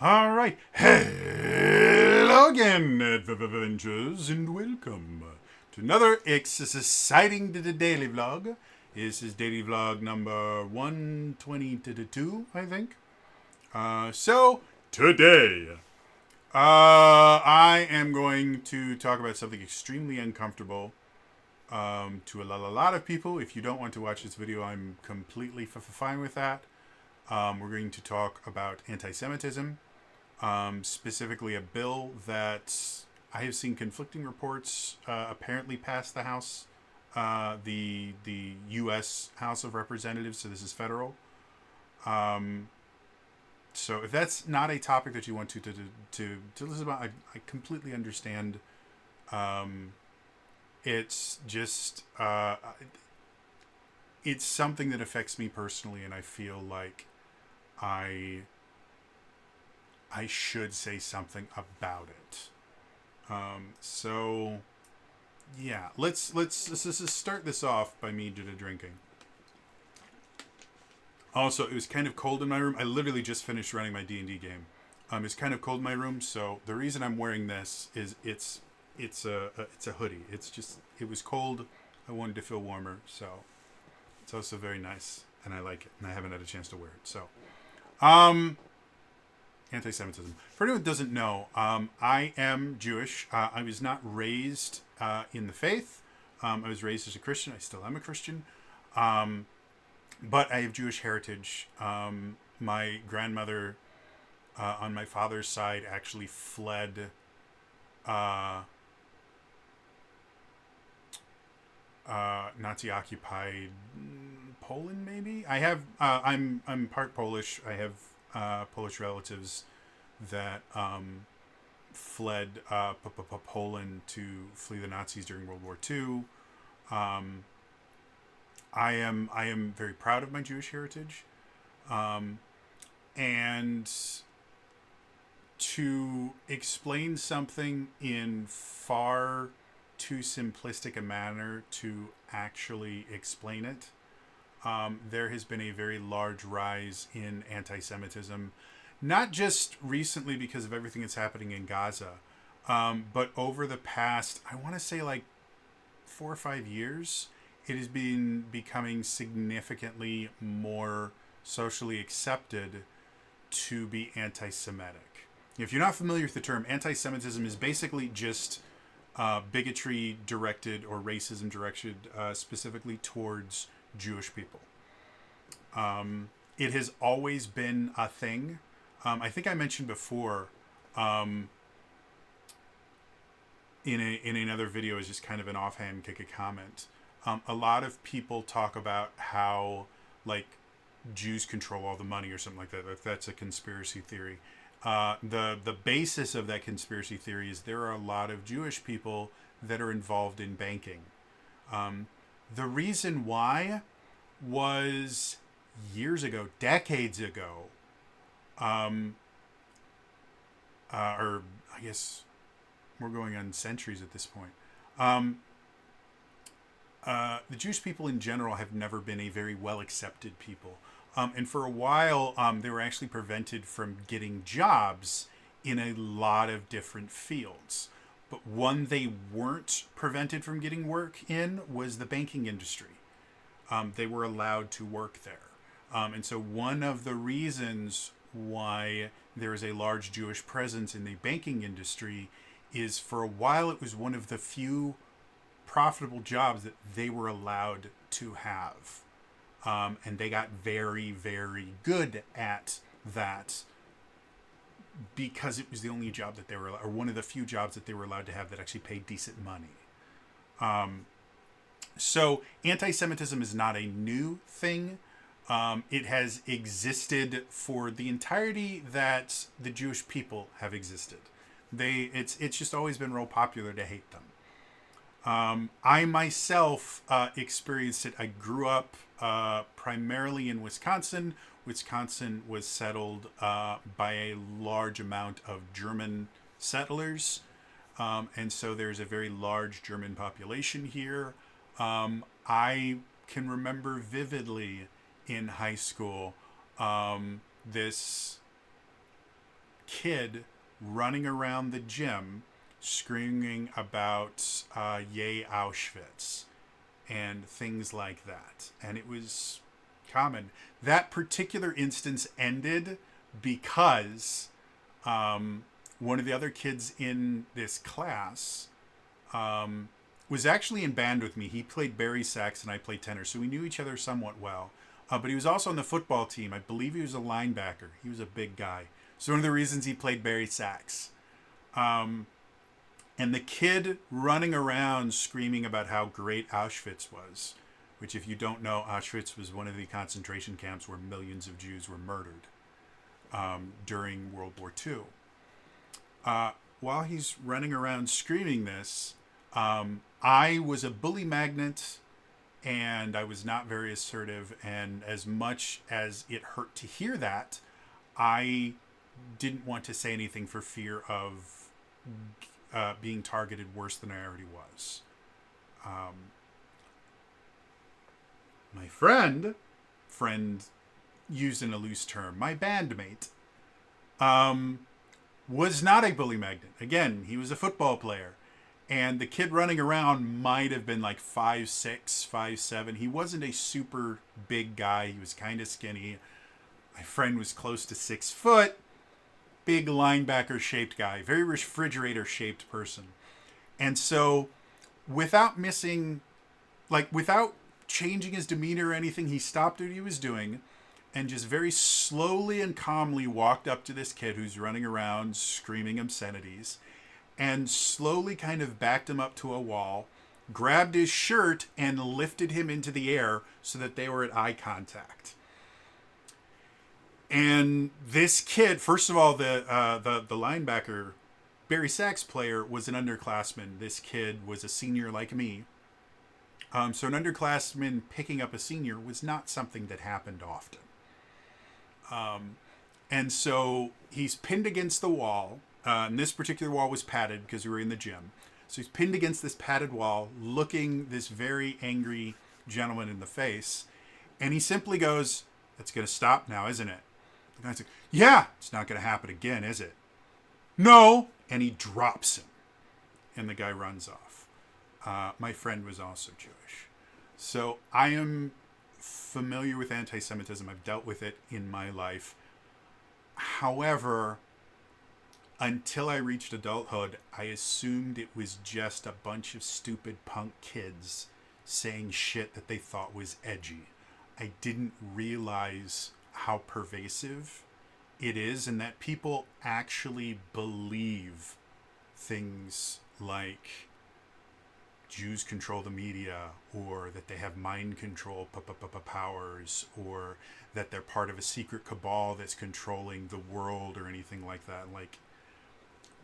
All right. Hello again, adventures, and welcome to another exciting daily vlog. This is daily vlog number 122, I think. So today, I am going to talk about something extremely uncomfortable to a lot of people. If you don't want to watch this video, I'm completely fine with that. We're going to talk about anti-Semitism. Specifically a bill that I have seen conflicting reports apparently passed the House, the U.S. House of Representatives. So this is federal. So if that's not a topic that you want to listen about, I completely understand. It's just it's something that affects me personally, and I feel like I should say something about it. So yeah, let's start this off by me drinking. Also, it was kind of cold in my room. I literally just finished running my D&D game. It's kind of cold in my room, so the reason I'm wearing this is it's a hoodie. It was cold. I wanted to feel warmer, so it's also very nice, and I like it, and I haven't had a chance to wear it. So, anti-Semitism. For anyone who doesn't know, I am Jewish. I was not raised in the faith. I was raised as a Christian. I still am a Christian. But I have Jewish heritage. My grandmother on my father's side actually fled Nazi-occupied Poland, maybe. I'm part Polish. I have Polish relatives that fled Poland to flee the Nazis during World War II. I am very proud of my Jewish heritage, and to explain something in far too simplistic a manner to actually explain it. There has been a very large rise in anti-Semitism, not just recently because of everything that's happening in Gaza, but over the past, I want to say like 4 or 5 years, it has been becoming significantly more socially accepted to be anti-Semitic. If you're not familiar with the term, anti-Semitism is basically just bigotry directed or racism directed specifically towards Jewish people. It has always been a thing. I think I mentioned before in another video as just kind of an offhand kick a comment. A lot of people talk about how like Jews control all the money or something like that. Like that's a conspiracy theory. The basis of that conspiracy theory is there are a lot of Jewish people that are involved in banking. The reason why was years ago, decades ago, or I guess we're going on centuries at this point. The Jewish people in general have never been a very well accepted people. And for a while, they were actually prevented from getting jobs in a lot of different fields. But one they weren't prevented from getting work in was the banking industry. They were allowed to work there. And so one of the reasons why there is a large Jewish presence in the banking industry is for a while it was one of the few profitable jobs that they were allowed to have. And they got very, very good at that because it was the only job that they were, or one of the few jobs that they were allowed to have that actually paid decent money. So anti-Semitism is not a new thing. It has existed for the entirety that the Jewish people have existed. It's just always been real popular to hate them. I myself experienced it. I grew up primarily in Wisconsin. Wisconsin was settled by a large amount of German settlers. And so there's a very large German population here. I can remember vividly in high school this kid running around the gym screaming about yay Auschwitz and things like that. And it was common. That particular instance ended because one of the other kids in this class was actually in band with me. He played bari sax and I played tenor, so we knew each other somewhat well. But he was also on the football team. I believe he was a linebacker. He was a big guy. So one of the reasons he played bari sax. And the kid running around screaming about how great Auschwitz was, which if you don't know, Auschwitz was one of the concentration camps where millions of Jews were murdered during World War II. While he's running around screaming this, I was a bully magnet and I was not very assertive. And as much as it hurt to hear that, I didn't want to say anything for fear of being targeted worse than I already was. My friend used in a loose term, my bandmate, was not a bully magnet. Again, he was a football player. And the kid running around might have been like 5'6", 5'7". He wasn't a super big guy. He was kind of skinny. My friend was close to 6 foot. Big linebacker-shaped guy. Very refrigerator-shaped person. And so, without changing his demeanor or anything, he stopped what he was doing and just very slowly and calmly walked up to this kid who's running around screaming obscenities and slowly kind of backed him up to a wall, grabbed his shirt and lifted him into the air so that they were at eye contact. And this kid, first of all, the linebacker, bari sax player, was an underclassman. This kid was a senior like me. So an underclassman picking up a senior was not something that happened often. And so he's pinned against the wall. And this particular wall was padded because we were in the gym. So he's pinned against this padded wall, looking this very angry gentleman in the face. And he simply goes, "That's going to stop now, isn't it?" The guy's like, "Yeah, it's not going to happen again, is it?" "No." And he drops him. And the guy runs off. My friend was also Jewish. So I am familiar with anti-Semitism. I've dealt with it in my life. However, until I reached adulthood, I assumed it was just a bunch of stupid punk kids saying shit that they thought was edgy. I didn't realize how pervasive it is and that people actually believe things like Jews control the media, or that they have mind control powers, or that they're part of a secret cabal that's controlling the world or anything like that. Like,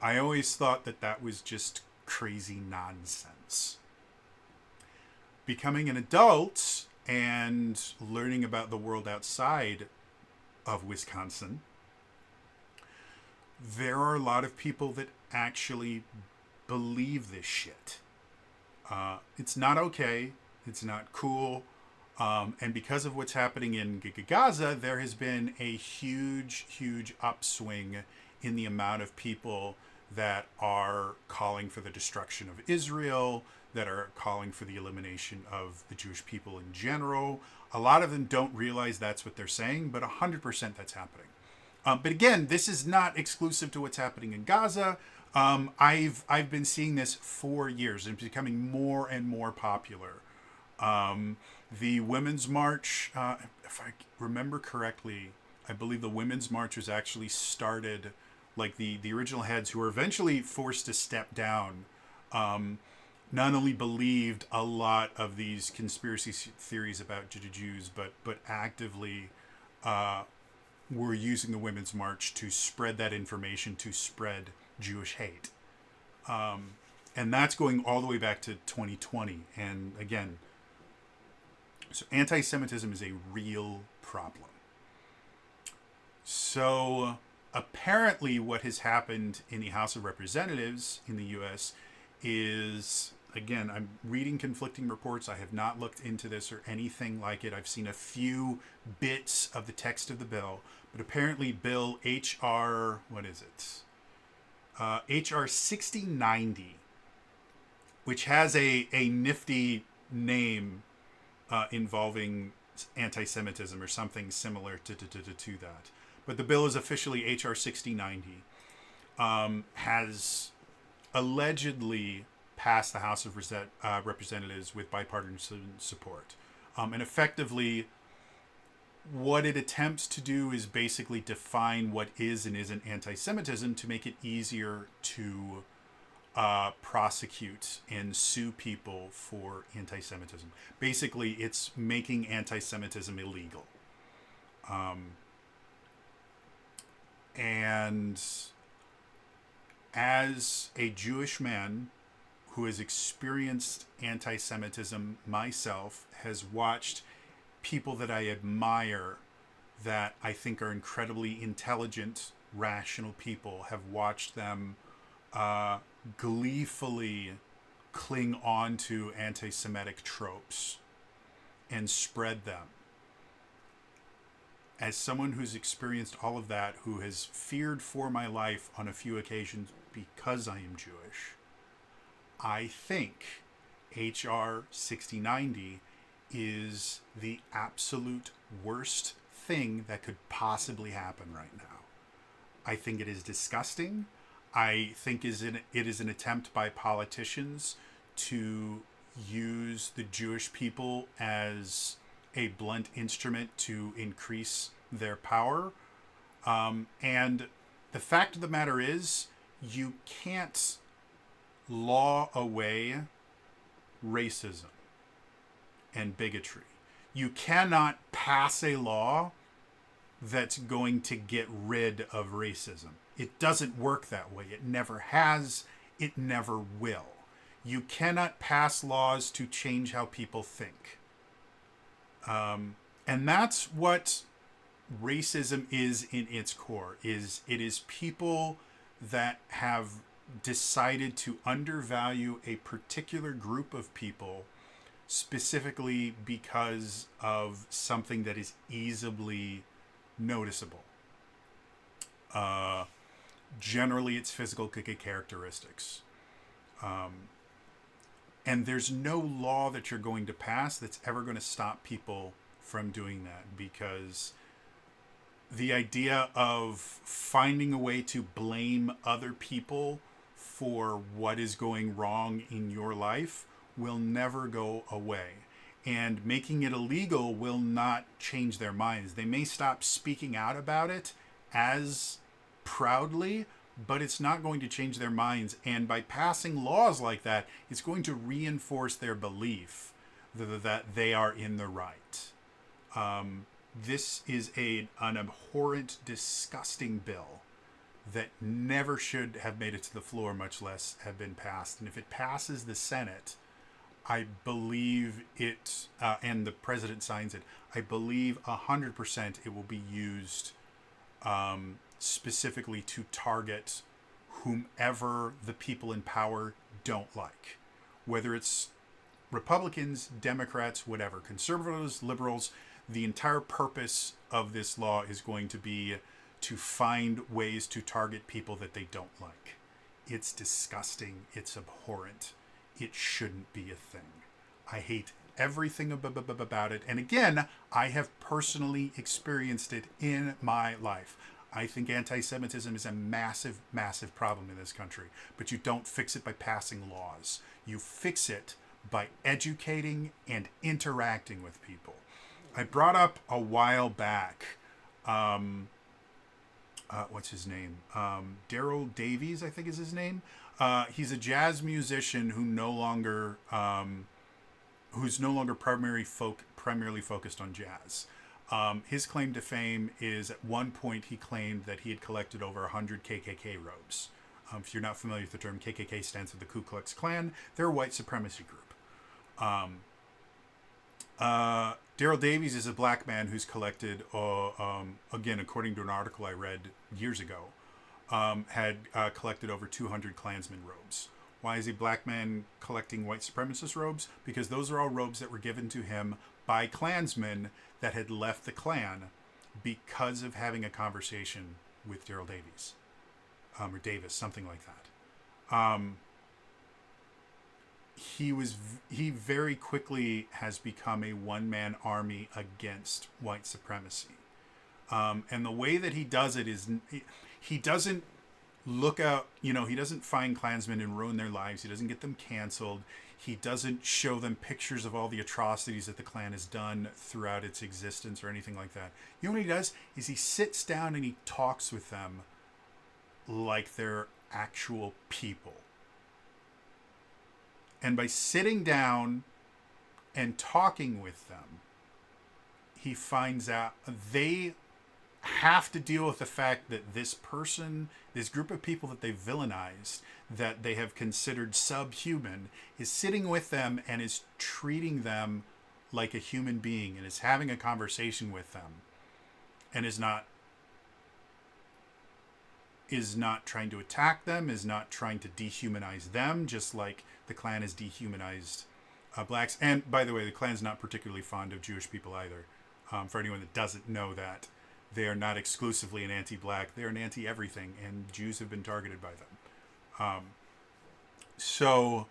I always thought that was just crazy nonsense. Becoming an adult and learning about the world outside of Wisconsin, there are a lot of people that actually believe this shit. It's not okay. It's not cool. And because of what's happening in Gaza, there has been a huge, huge upswing in the amount of people that are calling for the destruction of Israel, that are calling for the elimination of the Jewish people in general. A lot of them don't realize that's what they're saying, but 100% that's happening. But again, this is not exclusive to what's happening in Gaza. I've been seeing this for years, and it's becoming more and more popular. The Women's March, if I remember correctly, I believe the Women's March was actually started, like the original heads who were eventually forced to step down, not only believed a lot of these conspiracy theories about Jews, but actively were using the Women's March to spread that information, to spread Jewish hate. And that's going all the way back to 2020. And again, so anti-Semitism is a real problem. So apparently what has happened in the House of Representatives in the U.S. is, again, I'm reading conflicting reports. I have not looked into this or anything like it. I've seen a few bits of the text of the bill, but apparently Bill HR, what is it? HR 6090, which has a nifty name involving anti-Semitism or something similar to that. But the bill is officially HR 6090, has allegedly passed the House of Representatives with bipartisan support. And effectively, what it attempts to do is basically define what is and isn't anti-Semitism to make it easier to prosecute and sue people for anti-Semitism. Basically, it's making anti-Semitism illegal. And as a Jewish man who has experienced anti-Semitism myself, has watched people that I admire, that I think are incredibly intelligent, rational people, have watched them gleefully cling on to anti-Semitic tropes and spread them. As someone who's experienced all of that, who has feared for my life on a few occasions because I am Jewish, I think HR 6090 is the absolute worst thing that could possibly happen right now. I think it is disgusting. I think it is an attempt by politicians to use the Jewish people as a blunt instrument to increase their power. And the fact of the matter is, you can't law away racism and bigotry. You cannot pass a law that's going to get rid of racism. It doesn't work that way. It never has. It never will. You cannot pass laws to change how people think. And that's what racism is in its core. It is people that have decided to undervalue a particular group of people specifically because of something that is easily noticeable. Generally, it's physical characteristics. And there's no law that you're going to pass that's ever going to stop people from doing that, because the idea of finding a way to blame other people for what is going wrong in your life will never go away. And making it illegal will not change their minds. They may stop speaking out about it as proudly, but it's not going to change their minds. And by passing laws like that, it's going to reinforce their belief that they are in the right. This is an abhorrent, disgusting bill that never should have made it to the floor, much less have been passed. And if it passes the Senate, I believe it, and the president signs it, I believe 100% it will be used specifically to target whomever the people in power don't like. Whether it's Republicans, Democrats, whatever, conservatives, liberals, the entire purpose of this law is going to be to find ways to target people that they don't like. It's disgusting. It's abhorrent. It shouldn't be a thing. I hate everything about it. And again, I have personally experienced it in my life. I think anti-Semitism is a massive, massive problem in this country. But you don't fix it by passing laws. You fix it by educating and interacting with people. I brought up a while back, what's his name? Daryl Davies, I think is his name. He's a jazz musician who's no longer primarily focused on jazz. His claim to fame is, at one point he claimed that he had collected over 100 KKK robes. If you're not familiar with the term, KKK stands for the Ku Klux Klan. They're a white supremacy group. Daryl Davies is a black man who's collected, again, according to an article I read years ago, had collected over 200 Klansman robes. Why is a black man collecting white supremacist robes? Because those are all robes that were given to him by Klansmen that had left the Klan because of having a conversation with Daryl Davies, or Davis, something like that. He very quickly has become a one-man army against white supremacy. And the way that he does it is he doesn't look out, he doesn't find Klansmen and ruin their lives. He doesn't get them canceled. He doesn't show them pictures of all the atrocities that the Klan has done throughout its existence or anything like that. What he does is he sits down and he talks with them like they're actual people. And by sitting down and talking with them, he finds out they have to deal with the fact that this group of people that they villainized, that they have considered subhuman, is sitting with them and is treating them like a human being and is having a conversation with them and is not trying to attack them, is not trying to dehumanize them, just like the Klan has dehumanized blacks. And by the way, the Klan's not particularly fond of Jewish people either. For anyone that doesn't know that, they are not exclusively an anti-black, they're an anti-everything, and Jews have been targeted by them. So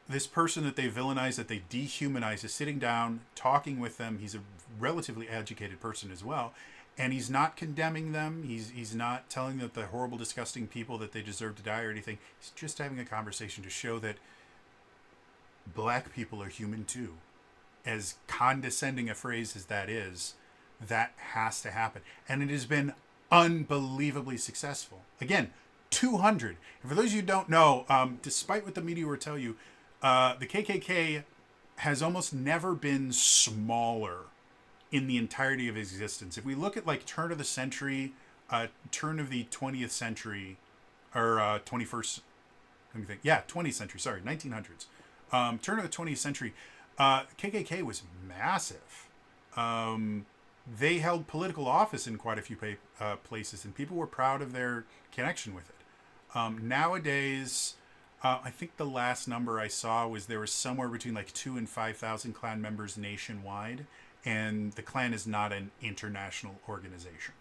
this person that they villainize, that they dehumanize, is sitting down, talking with them. He's a relatively educated person as well. And he's not condemning them. He's not telling them that they're horrible, disgusting people, that they deserve to die or anything. He's just having a conversation to show that black people are human too. As condescending a phrase as that is, that has to happen. And it has been unbelievably successful. Again, 200. And for those of you who don't know, despite what the media will tell you, the KKK has almost never been smaller in the entirety of existence. If we look at like turn of the century, turn of the 20th century, or 21st, let me think. Yeah, 20th century, sorry, 1900s. Turn of the 20th century, KKK was massive. They held political office in quite a few places, and people were proud of their connection with it. Nowadays, I think the last number I saw was there was somewhere between like 2,000 and 5,000 Klan members nationwide, and the Klan is not an international organization.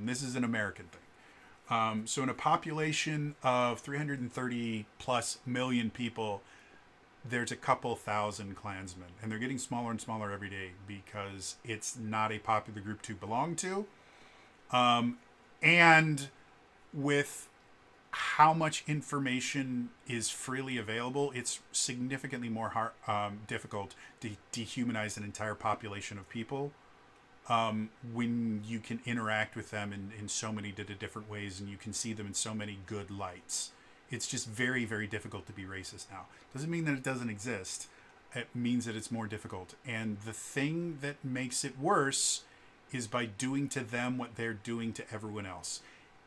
This is an American thing. So in a population of 330 plus million people, there's a couple thousand Klansmen, and they're getting smaller and smaller every day because it's not a popular group to belong to. And with how much information is freely available, it's significantly more difficult to dehumanize an entire population of people when you can interact with them in so many different ways, and you can see them in so many good lights. It's just very, very difficult to be racist now. Doesn't mean that it doesn't exist. It means that it's more difficult. And the thing that makes it worse is by doing to them what they're doing to everyone else.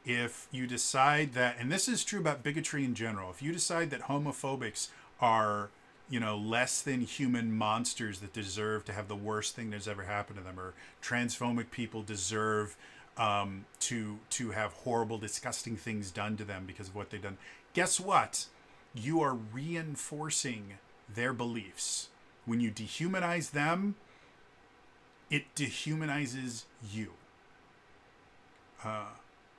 If you decide that, and this is true about bigotry in general, if you decide that homophobics are, less than human monsters that deserve to have the worst thing that's ever happened to them, or transphobic people deserve to have horrible, disgusting things done to them because of what they've done, guess what? You are reinforcing their beliefs. When you dehumanize them, it dehumanizes you.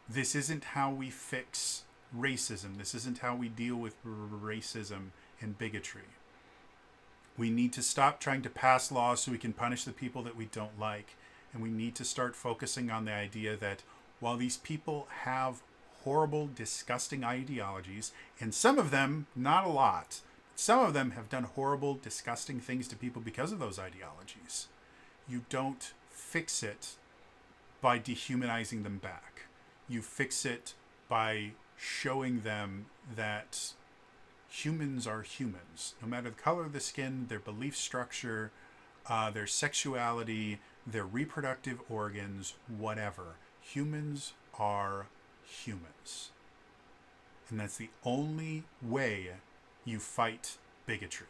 This isn't how we fix racism. This isn't how we deal with racism and bigotry. We need to stop trying to pass laws so we can punish the people that we don't like. And we need to start focusing on the idea that while these people have horrible, disgusting ideologies, and some of them, not a lot, some of them have done horrible, disgusting things to people because of those ideologies. You don't fix it by dehumanizing them back. You fix it by showing them that humans are humans. No matter the color of the skin, their belief structure, their sexuality, their reproductive organs, whatever. Humans are humans. And that's the only way you fight bigotry.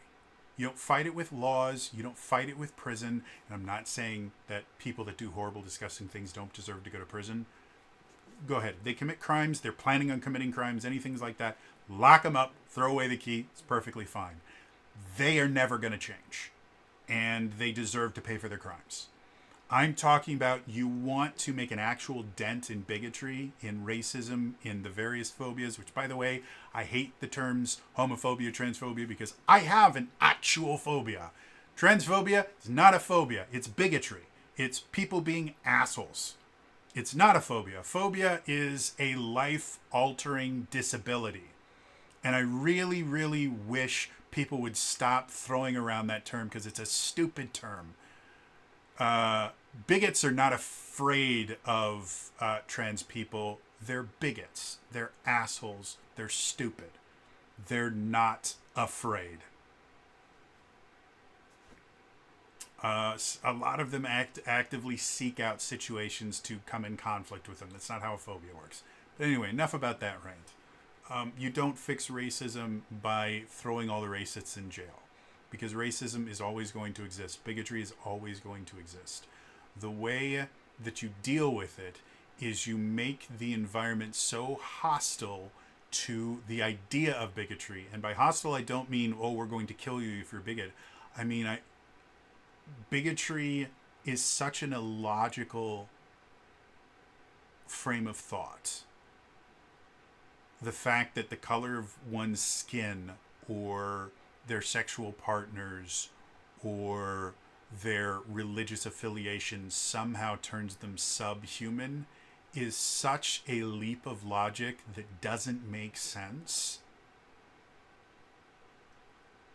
You don't fight it with laws. You don't fight it with prison. And I'm not saying that people that do horrible, disgusting things don't deserve to go to prison. Go ahead. They commit crimes. They're planning on committing crimes, anything like that. Lock them up. Throw away the key. It's perfectly fine. They are never going to change. And they deserve to pay for their crimes. I'm talking about you want to make an actual dent in bigotry, in racism, in the various phobias, which, by the way, I hate the terms homophobia, transphobia, because I have an actual phobia. Transphobia is not a phobia, it's bigotry. It's people being assholes. It's not a phobia. Phobia is a life-altering disability. And I really, really wish people would stop throwing around that term because it's a stupid term. Bigots are not afraid of trans people. They're bigots. They're assholes. They're stupid. They're not afraid. A lot of them actively seek out situations to come in conflict with them. That's not how a phobia works. But anyway, enough about that rant. You don't fix racism by throwing all the racists in jail, because racism is always going to exist. Bigotry is always going to exist. The way that you deal with it is you make the environment so hostile to the idea of bigotry. And by hostile, I don't mean, oh, we're going to kill you if you're a bigot. I mean, bigotry is such an illogical frame of thought. The fact that the color of one's skin or their sexual partners or their religious affiliation somehow turns them subhuman is such a leap of logic that doesn't make sense,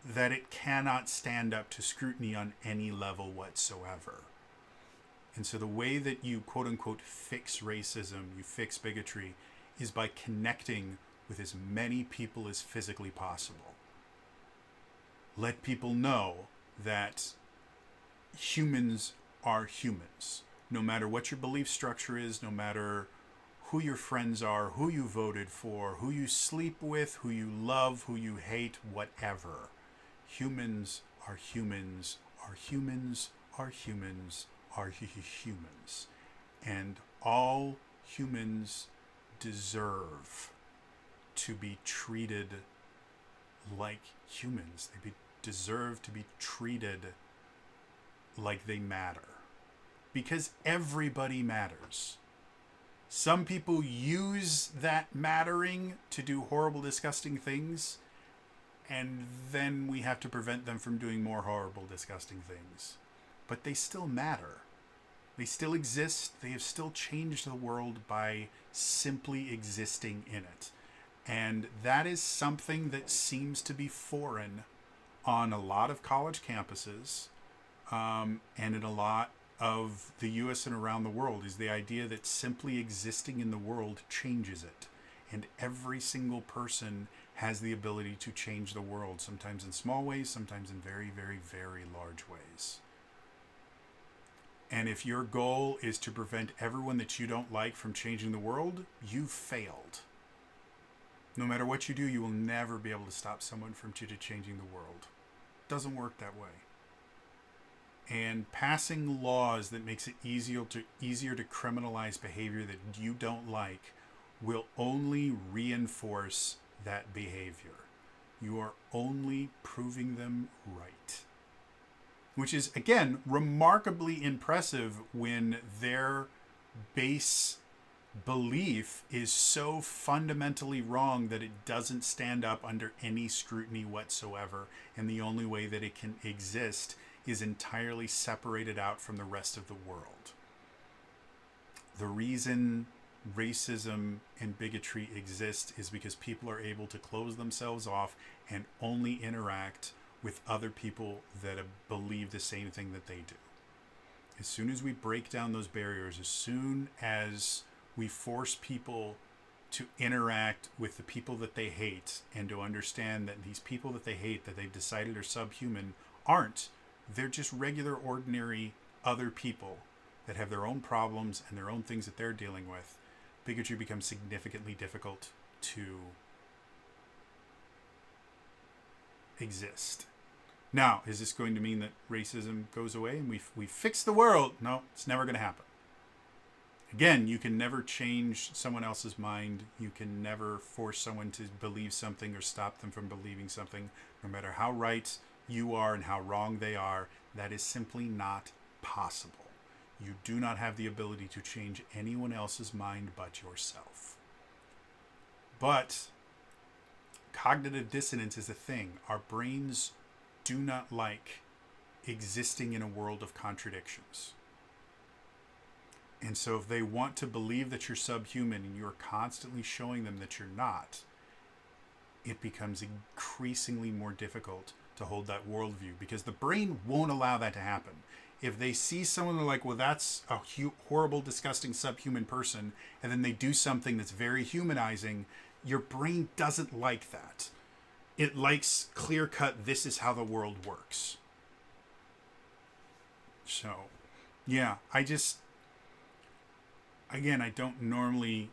that it cannot stand up to scrutiny on any level whatsoever. And so the way that you quote unquote fix racism, you fix bigotry, is by connecting with as many people as physically possible. Let people know that humans are humans. No matter what your belief structure is, no matter who your friends are, who you voted for, who you sleep with, who you love, who you hate, whatever. Humans are humans, are humans, are humans, are humans. And all humans deserve to be treated like humans. They deserve to be treated like they matter. Because everybody matters. Some people use that mattering to do horrible, disgusting things, and then we have to prevent them from doing more horrible, disgusting things. But they still matter. They still exist. They have still changed the world by simply existing in it. And that is something that seems to be foreign on a lot of college campuses, and in a lot of the US and around the world, is the idea that simply existing in the world changes it. And every single person has the ability to change the world, sometimes in small ways, sometimes in very, very, very large ways. And if your goal is to prevent everyone that you don't like from changing the world, you've failed. No matter what you do, you will never be able to stop someone from changing the world. It doesn't work that way. And passing laws that makes it easier to criminalize behavior that you don't like will only reinforce that behavior. You are only proving them right. Which is, again, remarkably impressive when their base belief is so fundamentally wrong that it doesn't stand up under any scrutiny whatsoever, and the only way that it can exist is entirely separated out from the rest of the world. The reason racism and bigotry exist is because people are able to close themselves off and only interact with other people that believe the same thing that they do. As soon as we break down those barriers, as soon as we force people to interact with the people that they hate and to understand that these people that they hate, that they've decided are subhuman, aren't. They're just regular, ordinary other people that have their own problems and their own things that they're dealing with. Bigotry becomes significantly difficult to exist. Now, is this going to mean that racism goes away and we fix the world? No, it's never going to happen. Again, you can never change someone else's mind. You can never force someone to believe something or stop them from believing something, no matter how right you are and how wrong they are. That is simply not possible. You do not have the ability to change anyone else's mind but yourself. But cognitive dissonance is a thing. Our brains do not like existing in a world of contradictions. And so if they want to believe that you're subhuman and you're constantly showing them that you're not, it becomes increasingly more difficult to hold that worldview, because the brain won't allow that to happen. If they see someone, they're like, well, that's a horrible, disgusting, subhuman person, and then they do something that's very humanizing, your brain doesn't like that. It likes clear-cut, this is how the world works. So, yeah, I don't normally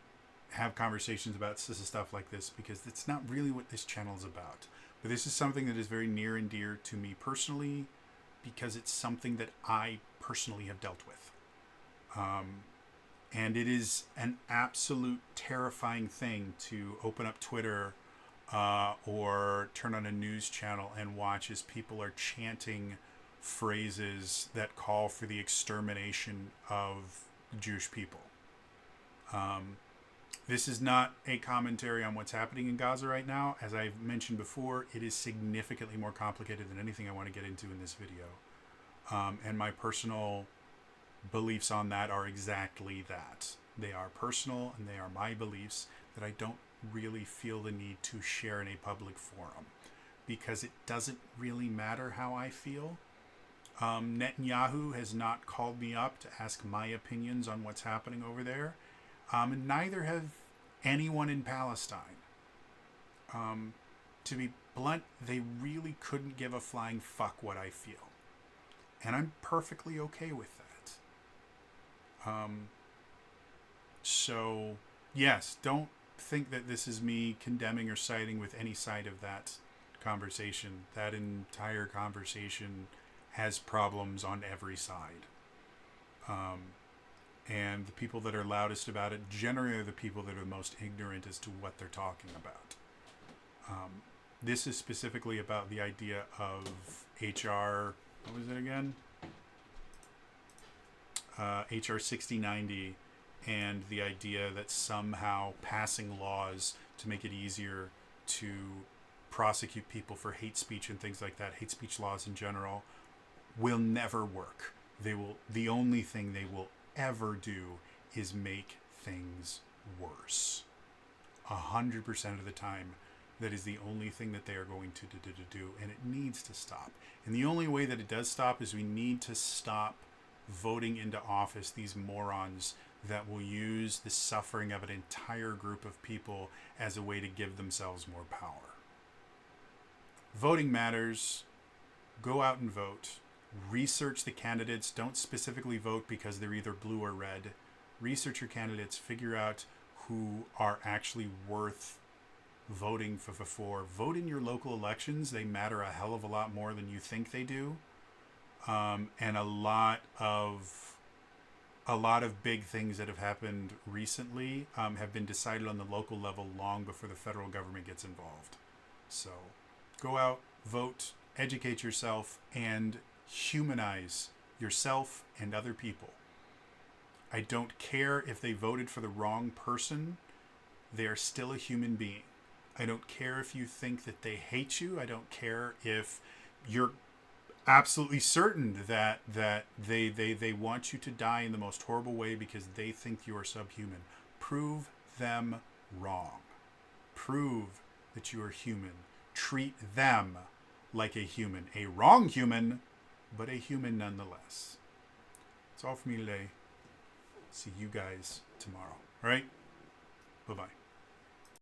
have conversations about stuff like this because it's not really what this channel is about. But this is something that is very near and dear to me personally, because it's something that I personally have dealt with. And it is an absolute terrifying thing to open up Twitter or turn on a news channel and watch as people are chanting phrases that call for the extermination of Jewish people. This is not a commentary on what's happening in Gaza right now. As I've mentioned before, it is significantly more complicated than anything I want to get into in this video. And my personal beliefs on that are exactly that. They are personal and they are my beliefs that I don't really feel the need to share in a public forum, because it doesn't really matter how I feel. Netanyahu has not called me up to ask my opinions on what's happening over there. And neither have anyone in Palestine. To be blunt, they really couldn't give a flying fuck what I feel. And I'm perfectly okay with that. So, yes, don't think that this is me condemning or siding with any side of that conversation. That entire conversation has problems on every side. And the people that are loudest about it generally are the people that are the most ignorant as to what they're talking about. This is specifically about the idea of HR, what was it again? HR 6090, and the idea that somehow passing laws to make it easier to prosecute people for hate speech and things like that, hate speech laws in general, will never work. The only thing they will ever do is make things worse. 100% of the time, that is the only thing that they are going to do, and it needs to stop. And the only way that it does stop is we need to stop voting into office these morons that will use the suffering of an entire group of people as a way to give themselves more power. Voting matters. Go out and vote. Research the candidates. Don't specifically vote because they're either blue or red. Research your candidates. Figure out who are actually worth voting for. Vote in your local elections. They matter a hell of a lot more than you think they do. And a lot of big things that have happened recently have been decided on the local level long before the federal government gets involved. So go out, vote, educate yourself, and humanize yourself and other people. I don't care if they voted for the wrong person. They are still a human being. I don't care if you think that they hate you. I don't care if you're absolutely certain that they want you to die in the most horrible way because they think you are subhuman. Prove them wrong. Prove that you are human. Treat them like a human. A wrong human, but a human nonetheless. That's all for me today. See you guys tomorrow. All right? Bye-bye.